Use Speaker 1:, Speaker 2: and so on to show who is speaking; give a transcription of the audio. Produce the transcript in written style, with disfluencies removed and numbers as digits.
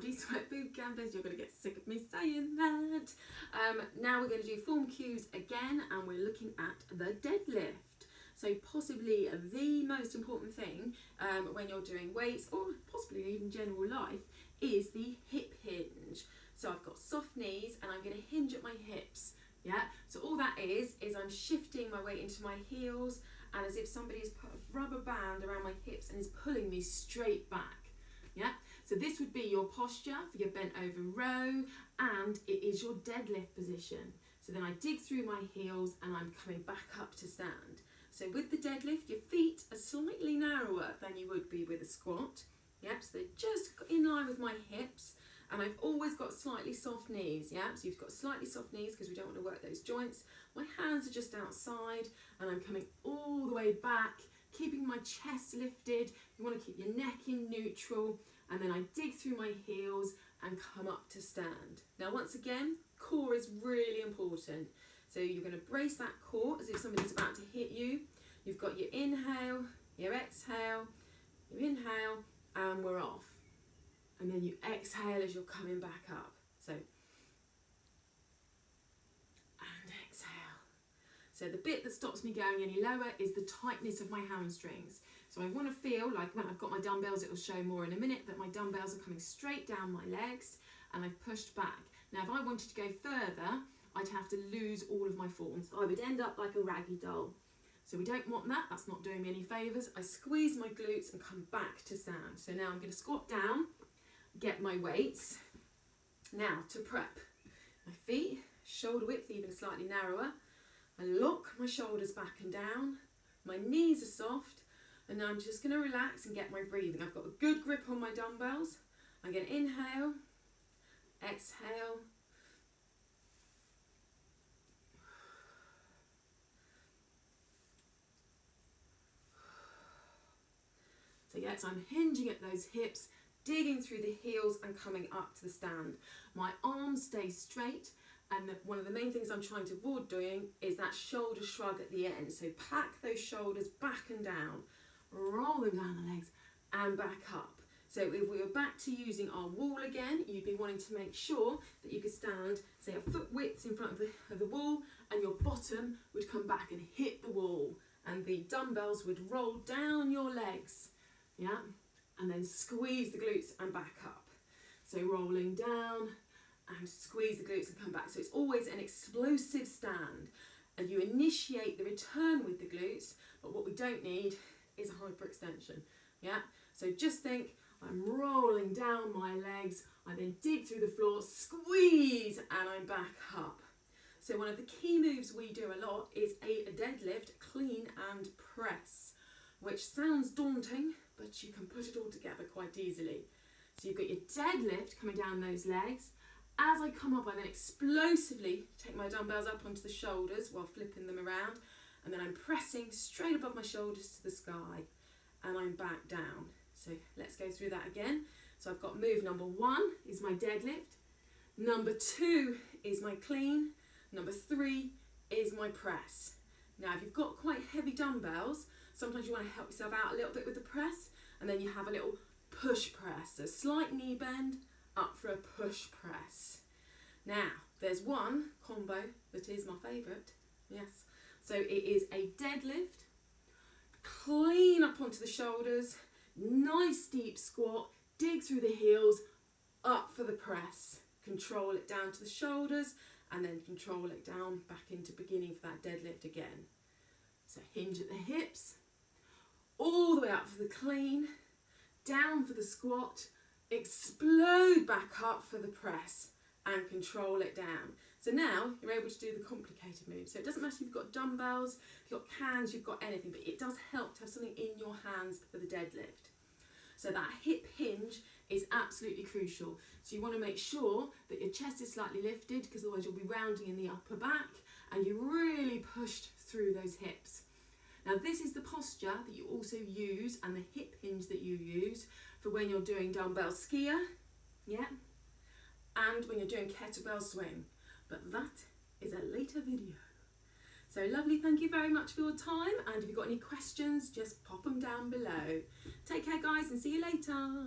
Speaker 1: G-Sweat boot campers, you're going to get sick of me saying that. Now we're going to do form cues again, and we're looking at the deadlift. So possibly the most important thing when you're doing weights, or possibly even general life, is the hip hinge. So I've got soft knees and I'm going to hinge at my hips. Yeah, so all that is I'm shifting my weight into my heels, and as if somebody has put a rubber band around my hips and is pulling me straight back. Yeah, so this would be your posture for your bent over row, and it is your deadlift position. So then I dig through my heels and I'm coming back up to stand. So with the deadlift, your feet are slightly narrower than you would be with a squat. Yep, so they're just in line with my hips, and I've always got slightly soft knees. Yeah, so you've got slightly soft knees because we don't want to work those joints. My hands are just outside and I'm coming all the way back, keeping my chest lifted. You want to keep your neck in neutral, and then I dig through my heels and come up to stand. Now once again, core is really important. So you're going to brace that core as if somebody's about to hit you. You've got your inhale, your exhale, your inhale, and we're off. And then you exhale as you're coming back up. So, and exhale. So the bit that stops me going any lower is the tightness of my hamstrings. So I want to feel like when I've got my dumbbells, it will show more in a minute, that my dumbbells are coming straight down my legs and I've pushed back. Now if I wanted to go further, I'd have to lose all of my forms. I would end up like a raggy doll. So we don't want that, that's not doing me any favours. I squeeze my glutes and come back to stand. So now I'm going to squat down, get my weights. Now to prep. My feet, shoulder width even slightly narrower. I lock my shoulders back and down. My knees are soft. And now I'm just going to relax and get my breathing. I've got a good grip on my dumbbells. I'm going to inhale, exhale. So yes, I'm hinging at those hips, digging through the heels and coming up to the stand. My arms stay straight, and one of the main things I'm trying to avoid doing is that shoulder shrug at the end. So pack those shoulders back and down, roll them down the legs and back up. So if we were back to using our wall again, you'd be wanting to make sure that you could stand, say, a foot width in front of the wall, and your bottom would come back and hit the wall, and the dumbbells would roll down your legs. Yeah, and then squeeze the glutes and back up. So rolling down and squeeze the glutes and come back. So it's always an explosive stand, and you initiate the return with the glutes, but what we don't need is a hyperextension. Yeah, so just think, I'm rolling down my legs, I then dig through the floor, squeeze, and I'm back up. So one of the key moves we do a lot is a deadlift, clean and press, which sounds daunting, but you can put it all together quite easily. So you've got your deadlift coming down those legs. As I come up, I then explosively take my dumbbells up onto the shoulders while flipping them around, and then I'm pressing straight above my shoulders to the sky, and I'm back down. So let's go through that again. So I've got move number 1 is my deadlift, number 2 is my clean, number 3 is my press. Now if you've got quite heavy dumbbells, sometimes you want to help yourself out a little bit with the press, and then you have a little push press. So slight knee bend, up for a push press. Now, there's one combo that is my favourite, yes. So it is a deadlift, clean up onto the shoulders, nice deep squat, dig through the heels, up for the press. Control it down to the shoulders, and then control it down back into beginning for that deadlift again. So hinge at the hips, all the way up for the clean, down for the squat, explode back up for the press, and control it down. So now you're able to do the complicated moves. So it doesn't matter if you've got dumbbells, if you've got cans, you've got anything, but it does help to have something in your hands for the deadlift. So that hip hinge is absolutely crucial. So you want to make sure that your chest is slightly lifted, because otherwise you'll be rounding in the upper back, and you really pushed through those hips. Now this is the posture that you also use, and the hip hinge that you use for when you're doing dumbbell skier, yeah, and when you're doing kettlebell swing. But that is a later video. So lovely, thank you very much for your time, and if you've got any questions, just pop them down below. Take care guys, and see you later.